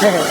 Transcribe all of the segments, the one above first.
Lala.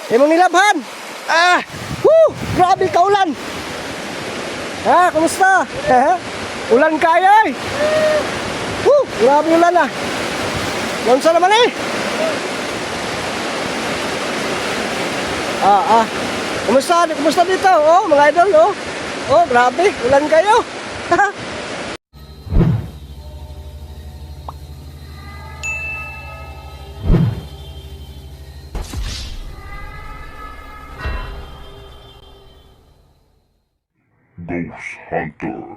Imong nilabhan. Grabe ka ulan. Kumusta? Ulan kaya eh. Grabe ulan ah. Nonsa naman eh. Kumusta dito? Oh, mga idol, oh. Oh, grabe, ulan kayo. Ghost Hunter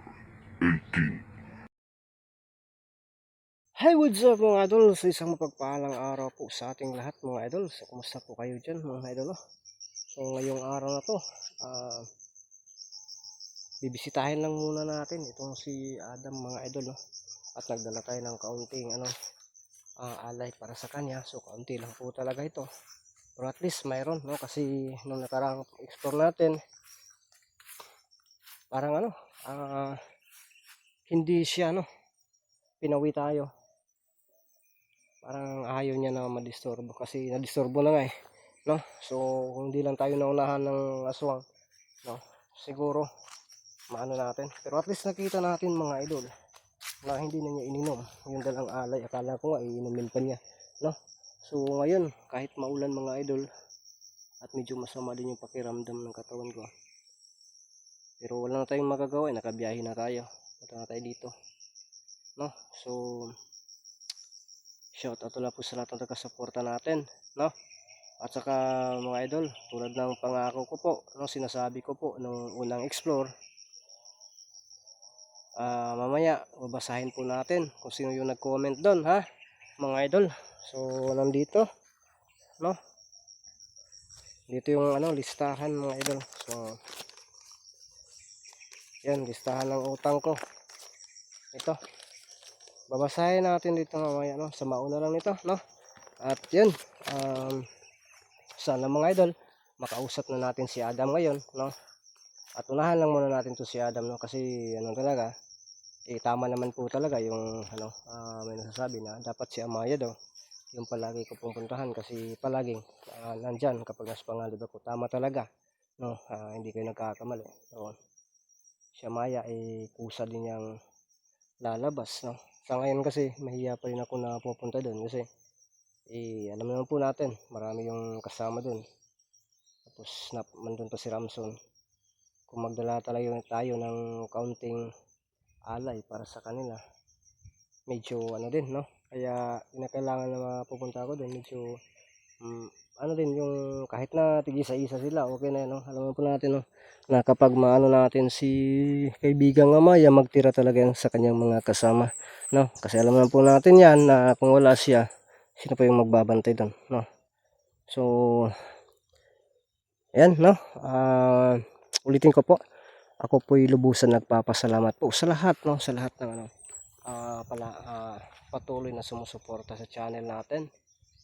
18. Hey, what's up mga idol? Sa isang mapagpahalang araw po sa ating lahat mga idol. So, kumusta po kayo dyan mga idol? So, ngayong araw na to, bibisitahin lang muna natin itong si Adam mga idol. At nagdala tayo ng kaunting alay para sa kanya. So, kaunti lang po talaga ito. Pero at least mayroon, no? Kasi nung nakarang explore natin, parang hindi siya, pinawi tayo. Parang ayaw niya na madisturbo kasi nadisturbo na nga eh, no? So kung hindi lang tayo naunahan ng aswang, no, siguro maano natin. Pero at least nakita natin mga idol na hindi na niya ininom yung dalang alay. Akala ko nga iinumin pa niya, no? So ngayon kahit maulan mga idol at medyo masama din yung pakiramdam ng katawan ko, pero wala na tayong magagawa, nakabiyahe na tayo. Punta na tayo dito, no? So shout out na po sa lahat ng taga-suporta natin, no? At saka mga idol, tulad ng pangako ko po, no, sinasabi ko po nung unang explore, mamaya babasahin po natin kung sino yung nag-comment doon, ha, mga idol. So nandito, no? Dito yung listahan mga idol. So yan, listahan ng utang ko. Ito. Babasahin natin dito mamaya, no? Sa mauna lang nito, no? At yun, sana mga idol makausap na natin si Adam ngayon, no? At unahan lang muna natin to si Adam, no? Kasi talaga, tama naman po talaga yung may nasasabi na dapat si Amaya daw yung palagi ko pupuntahan kasi palaging nandyan kapag nasa pangalib ako. Tama talaga, no? Hindi kayo nagkakamali, no? Si Amaya kusa din niyang lalabas, no? Sa ngayon kasi mahiya pa rin ako na pupunta doon kasi alam naman po natin marami yung kasama doon. Tapos nandun pa si Ramson. Kung magdala talaga tayo ng kaunting alay para sa kanila, medyo din, no? Kaya kinakailangan na mapupunta ako doon. Medyo din yung kahit na tig-isa-isa sila, okay na yun, no? Alam po natin, no, na kapag maano natin si kaibigang Amaya, magtira talaga yan sa kanyang mga kasama, no? Kasi alam naman po natin yan na kung wala siya, sino pa yung magbabantay doon, no? So ayan, no? Ulitin ko po, ako po'y lubusan nagpapasalamat po sa lahat, no? Sa lahat ng patuloy na sumusuporta sa channel natin.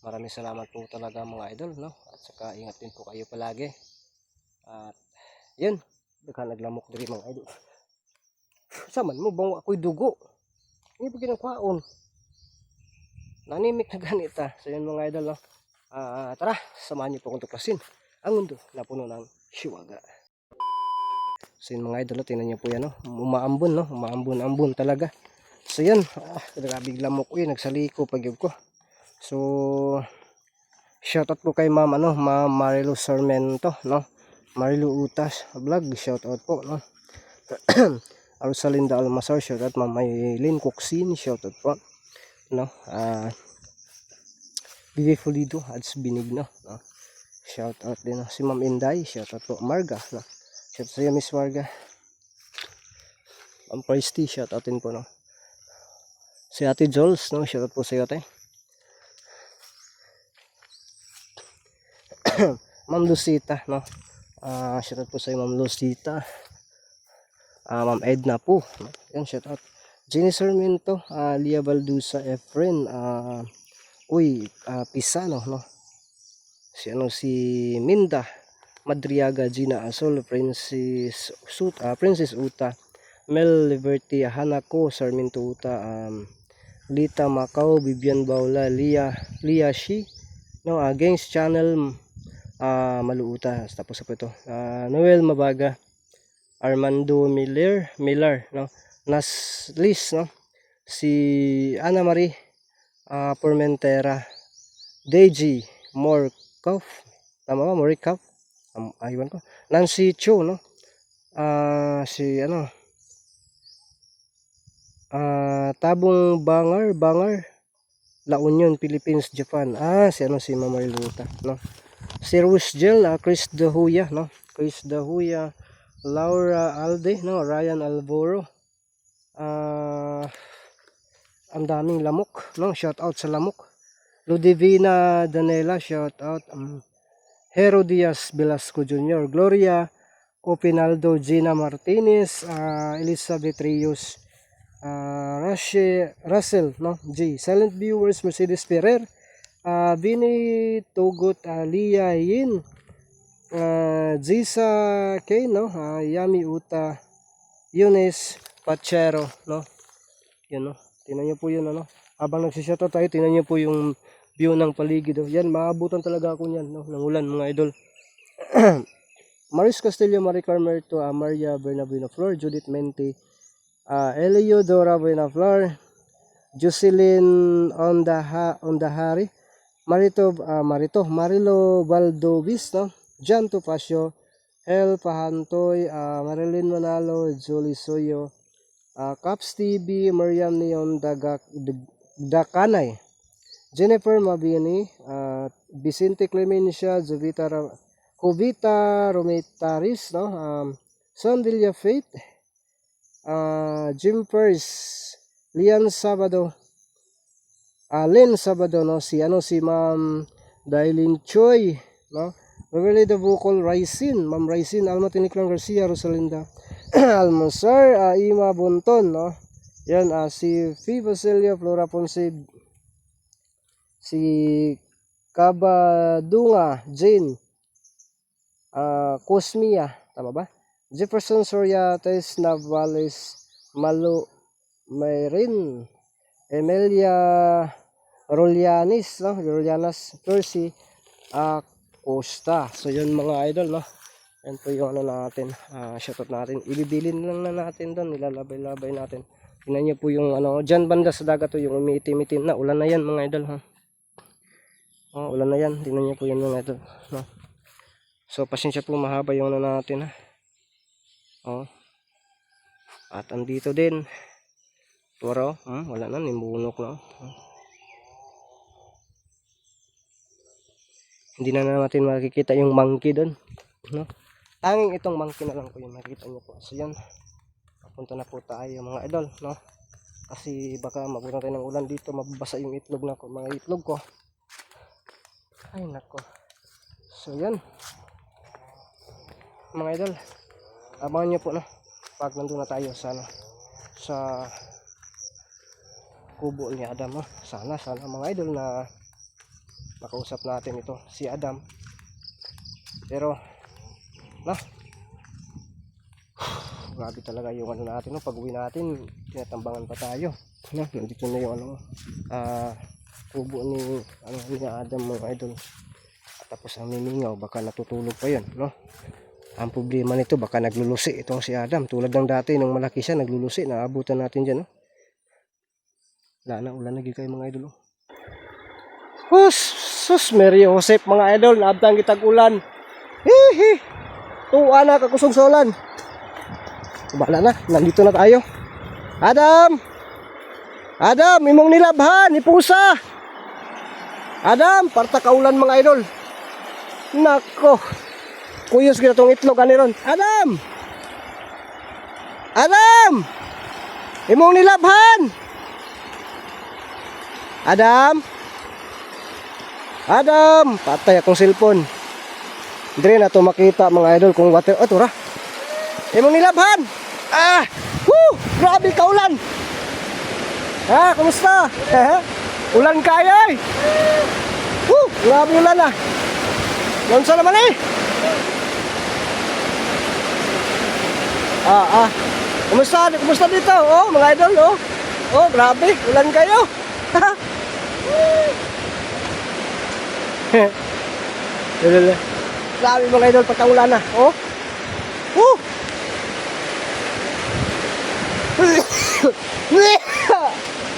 Maraming salamat po talaga mga idol, no? At saka ingat din po kayo palagi. At yun, baka naglamok diri mga idol. Saman mo bang ako'y dugo? Hindi pa kinakwaon. Nanimik na ganita. So yun mga idol, no? Tara, samahan niyo po akong tuklasin ang mundo na puno ng siwaga. So yun mga idol, tingnan niyo po yan, no? Umaambon, no? Umaambon talaga. So yun, grabe lamok ko yun, nagsaliko pag ko. So shoutout po kay Ma'am Ma'am Marilu Sarmento, no? Marilu Utas vlog, shoutout po, no? Rosalinda Almasar, shoutout. Ma'am Maylin Coxin, shoutout po, no? Vivi Fulido Ads Binigno, no? Shoutout din, no? Si Ma'am Inday, shoutout po. Marga, no? Shoutout sa iyo Miss Marga. Ma'am Christy, shout outin po, no. Si Ate Jules, no, shout out po sa iyo, ate. Ma'am Lucita, no. Shout out po sa iyo, Ma'am Lucita. Ma'am Edna po, no? Yan, shout out. Jenny Sarmiento, Lia Baldusa, Efren, Pisano, no. Si Minda Madriaga, Gina Asol, Princess Uta, Mel Liberty, Hanako Sarmiento Uta, Lita Macau, Bibian Baula, Lia Shi, no, Gangs Channel, Maluuta, tapos po ito, Noel Mabaga, Armando Miller, no, Naslis, no, si Ana Marie Formentera, Deji Morkov, tama ba, Morikov, aywan ko, Nancy Cho, no, Tabong Bangar, La Union, Philippines, Japan. Si Ma'am Mariluta, no. Si Rusgel, Chris Dahuya, no. Laura Alde, no. Ryan Alboro. Ang daming lamok, no. Shout out sa lamok. Ludivina Danela, shout out. Hero Diaz Velasco Jr., Gloria Opinaldo, Gina Martinez, Elizabeth Rios, Russell, no, G, Silent Viewers, Mercedes Ferrer, Bini Tugot, Lia Yin, Jisa K, no, Yami Uta, Eunice Pachero, no, yun, no, tingnan nyo po yun, ano, habang nagsishoutout tayo, tingnan nyo po yung view ng paligid, oh. Yan, maabutan talaga ako yan, no, ng ulan, mga idol. Maris Castillo, Marie Carmerto, Maria Bernabino Flor, Judith Menti, Eleodora Buenaflor, Jocelyn Ondahari, Marilo Valdobis, no? Jan Topacio, Hel Pahantoy, Marilyn Manalo, Julie Soyo, Caps TV, Mariam Neon Dakanay, Jennifer Mabini, Vicente Clemencia, Jovita Romitaris, no? Sondilia Faith, Jim Pers, Lian Sabado, Len Sabado, no, si Ma'am Dailin Choi, no, Beverly de Bukol Raisin, Ma'am Raisin, Alma Tiniklang Garcia, Rosalinda Almonsar, Ima Bonton, no, yan, si Fi Basilia, Flora Ponce, si Kabadunga Jane, Cosmia, tama ba? Jefferson Soriates Navales, Mayrin, Emilia Rolianis, no? Rolianas, Percy, Costa. So yun mga idol, no? Yan po yung ano natin, shoutout natin. Ibibilin lang na natin doon, nilalabay-labay natin. Tingnan niyo po yung ano, dyan banda sa dagat to, yung umiitim-itim na. Ulan na yan mga idol, ha? Ulan na yan, tingnan niyo po yan mga idol, no? So pasensya po, mahaba yung ano natin, ha? At andito din turo, wala na, nimbunok na. Hindi na natin makikita yung monkey doon, no? Tanging itong monkey na lang po yung makikita nyo po. So yan, papunta na po tayo mga idol, no? Kasi baka mabutan tayo ng ulan dito, mababasa yung itlog na ko, mga itlog ko. Ay nako. So yan mga idol, abangan nyo po, no, pag nandun na tayo sa kubo ni Adam, no? Sana mga idol na makausap natin ito si Adam, pero grabe talaga yung ano natin, no? Pag uwi natin tinatambangan pa tayo, no? Nandito na yung ano, kubo ni Adam mga idol, at tapos ang mimingaw, baka natutulog pa yun, no? Ang problema nito, baka naglulusi itong si Adam. Tulad ng dati, nung malaki siya, naglulusi. Naabutan natin dyan, no? Ulan na kayo mga idol, oh. Sus, Mary Joseph mga idol, naabtang kitag ulan. Hihi! Tuwa na, kakusog sa ulan. Bala na, nandito na tayo. Adam, imong nilabhan, ipusa. Adam, parta kaulan mga idol. Nako. Kuyos kita tong itlog ani ron. Adam! Imong nilabhan. Adam. Adam, patay akong cellphone. Dire na to makita mga idol kung water. Oh, tura. Imong nilabhan. Ah! Woo! Grabe ka ulan. Ha, kumusta? Ulan kaya eh. Woo! Grabe ulan ah. Lansa naman eh. Kumusta? Kumusta dito? Oh, mga idol, oh. Oh, grabe, ulan kayo. Grabe mga idol, pagka-ulan na. Oh.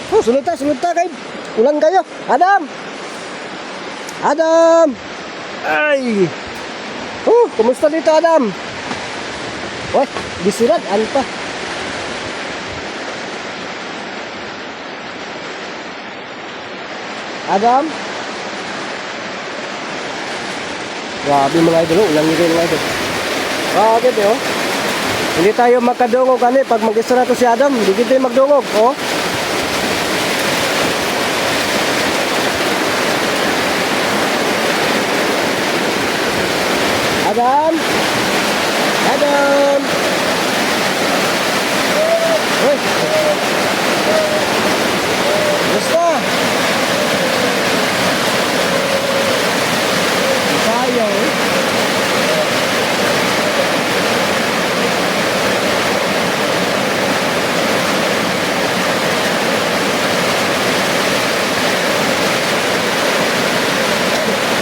Oh, sunod ta kay. Ulan kayo. Adam. Adam. Ay. Kumusta dito, Adam? Wah, disirat pa. Adam. Grabe mga idol, ulan nyo rin mga idol. Grabe oh. Hindi tayo magkadungog kani pag mag-isra to si Adam, hindi tayo magdungog, oh. Adam. Adam. Hoy. Basta. Sayang eh.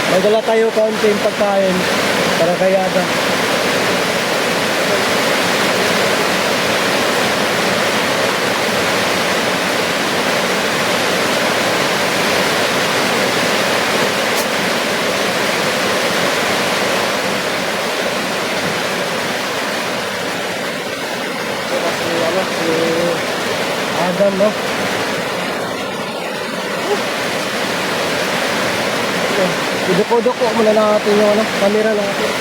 Magdala tayo kaunting pagkain para kay Adam. Adam, no? Idoko-doko muna natin yung camera natin.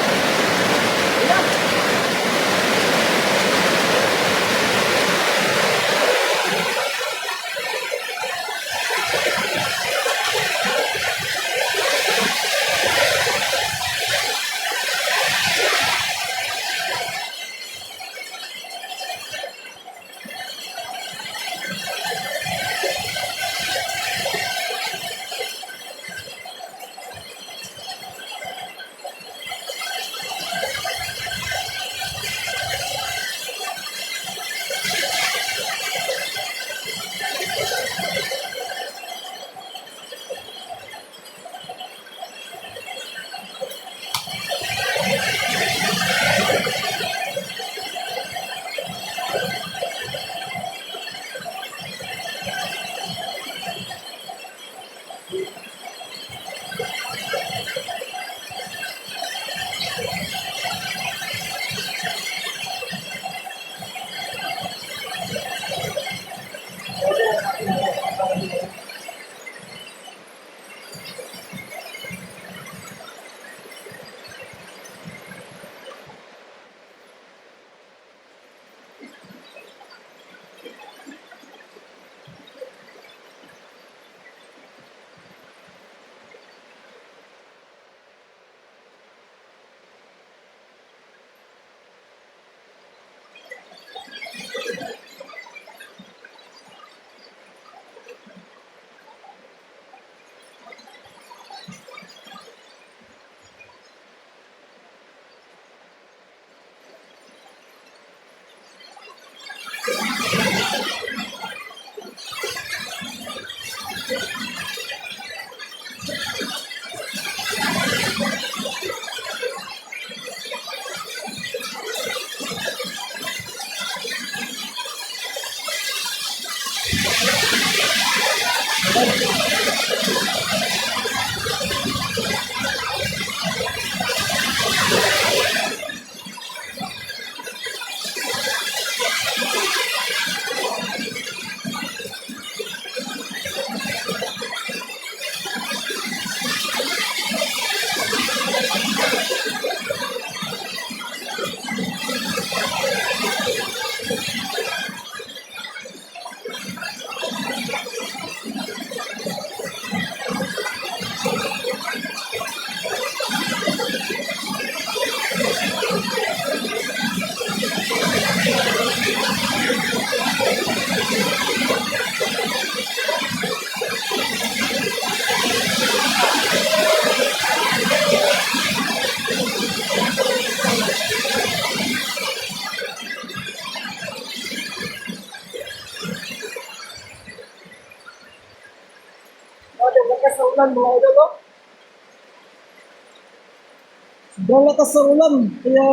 ulan mga idol, oh. Sobrang lakas ng ulan, kaya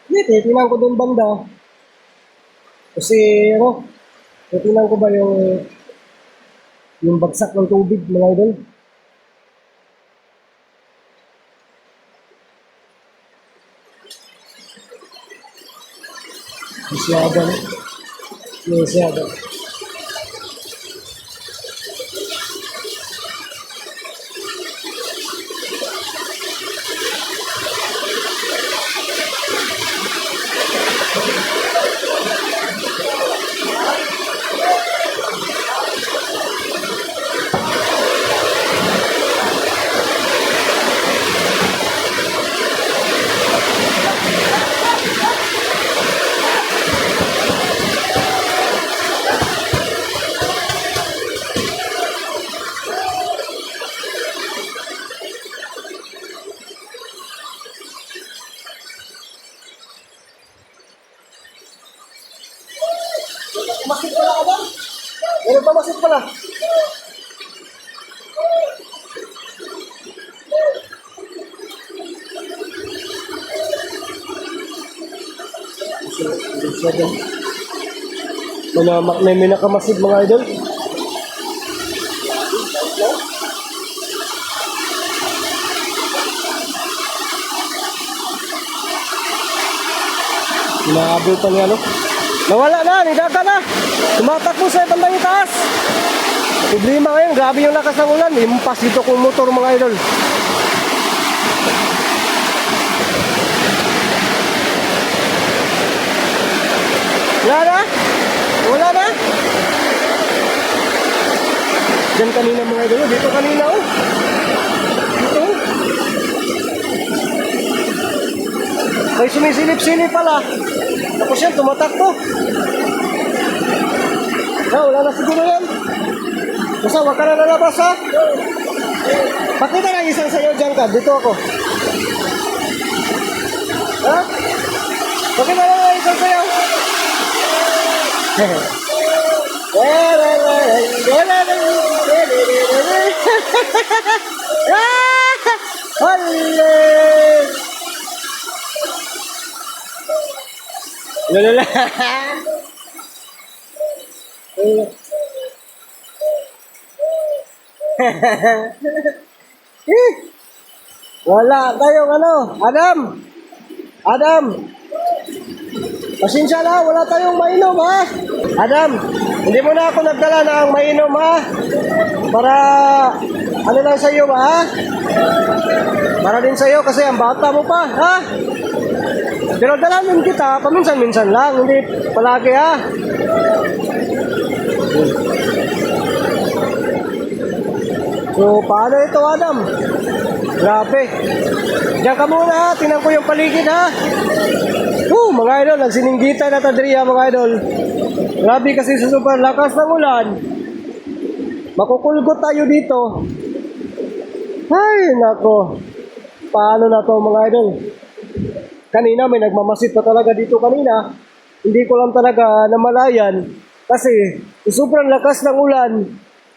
titingnan ko doon banda. Kasi ano, titingnan ko ba yung bagsak ng tubig mga idol. Masyado, masyado. Masid pala ka ba? Meron pa masid pala. May nakamasid mga idol. Inaabot pa niya, no? Nawala na, nidaga na. Tumatakbo sa bandang itaas. Problema ngayon, grabe yung lakas ng ulan. Impas dito kong motor mga idol. Wala na? Wala na? Diyan kanina mga idol. Dito kanina, oh. Dito. May sumisilip-silip pala. Tapos yan, tumatakbo. Wala na siguro yan. Basta wag ka na nalabas, ha? Pakita lang isang sa'yo dyan ka. Dito ako. Ha? Pakita lang isang sa'yo. Lala. Wala tayong ano, Adam. Adam. Pasensya na, wala tayong mainom, ha? Adam, hindi mo na ako nagdala ng mainom, ha? Para ano lang sa iyo, ha? Para din sa iyo kasi ang bata mo pa, ha? Pero dalamin kita, paminsan-minsan lang, hindi palagi, ha? So, paano ito, Adam? Grabe. Diyan ka muna, ha? Tingnan ko yung paligid, ha? Mga idol, nagsininggitan na tadriya, mga idol. Grabe kasi sa super lakas ng ulan. Makukulgot tayo dito. Ay, nako. Paano na to, mga idol? Kanina, may nagmamasid pa talaga dito kanina. Hindi ko lang talaga namalayan. Kasi, sobrang lakas ng ulan.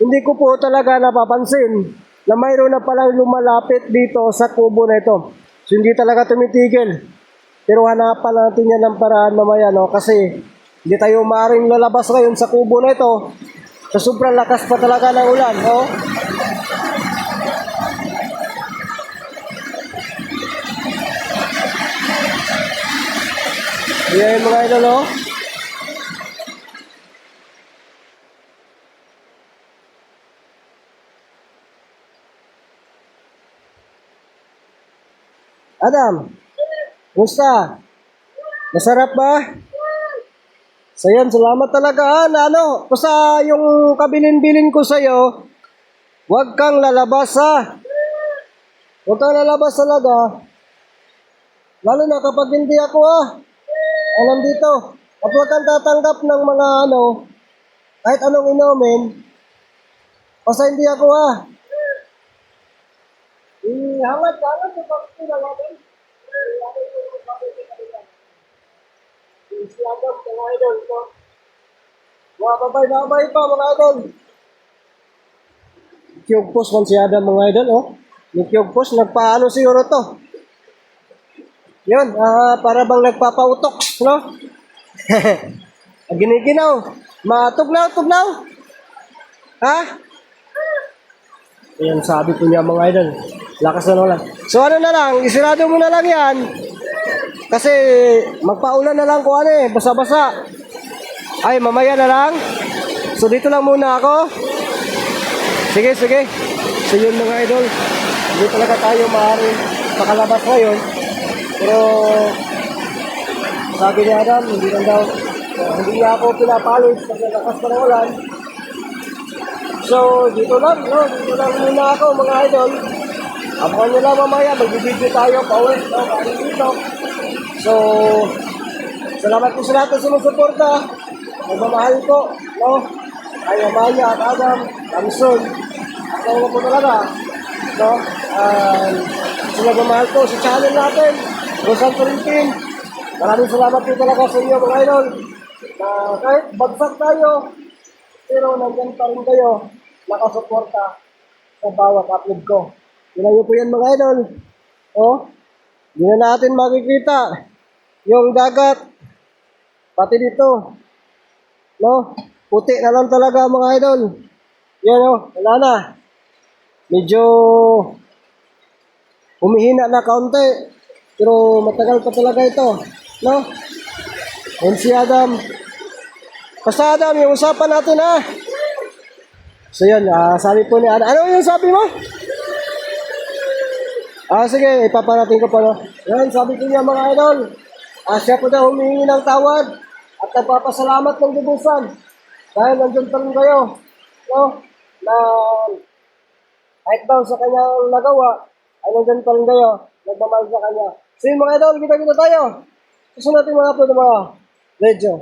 Hindi ko po talaga napapansin na mayroon na palang lumalapit dito sa kubo na ito. So, hindi talaga tumitigil. Pero hanapan natin yan ng paraan mamaya, no? Kasi hindi tayo maaaring lalabas ngayon sa kubo na ito. Sa sobrang lakas pa talaga ng ulan, no? Yan mga idol, no? Adam, kumusta? Masarap ba? So yan, salamat talaga, ha, na ano, basta yung kabilin-bilin ko sa'yo, huwag kang lalabas, ha? Huwag kang lalabas talaga. Lalo na kapag hindi ako, ha? Alam dito. At huwag kang tatanggap ng mga ano, kahit anong inumin, basta hindi ako, ha? Hangat sa pagkakita natin. Islagam mga idol ko. Babay pa mga idol. Kyog post man si Adam mga idol, oh. Yung Kyog post, nagpaano siguro to. Yun, para bang nagpapautok, no? Giniginaw. Tugnaw. Ha? Ayan, sabi ko niya mga idol. Lakas na lang. So ano na lang, isirado mo na lang yan. Kasi magpaulan na lang kung ano eh, basa-basa. Ay, mamaya na lang. So dito lang muna ako. Sige. So yun mga idol. Hindi talaga tayo maaaring makalabas ngayon. Pero sabi ni Adam, hindi lang daw. Hindi niya ako pinapalis kasi lakas pa ng ulan. So dito lang muna ako mga idol. Abangan nyo lang mamaya, mag-video tayo pauwi. No? Paano dito. So, salamat po sa lahat na sumusuporta. Nagmamahal ko, no? Kay Amaya at Adam, Ramson. Ako po talaga, no? So, nagmamahal ko sa channel natin, Rosan Turintin. Maraming salamat po talaga sa inyo, mga idol. Kahit bagsak tayo, pero nandyan pa rin kayo, nakasuporta sa bawat upload ko. Yun po yan, mga idol. Oh, hindi na natin makikita yung dagat, pati dito, no? Puti na lang talaga mga idol. Yan o, wala na. Medyo humihina na kaunti, pero matagal pa talaga ito, no? And si Adam. Basta Adam, yung usapan natin ha. So yan, sabi po ni Adam. Ano yung sabi mo? Sige, ipaparating ko pa, no? Yan, sabi ko niya mga idol. Siya po daw humingi ng tawad at nagpapasalamat ng lubusan dahil nandiyan pa rin kayo, no? Na kahit daw sa kanyang nagawa, ay nandiyan pa rin kayo, nagmamahal sa kanya. So yun mga idol, kita tayo. Gusto natin mga upload ng mga video.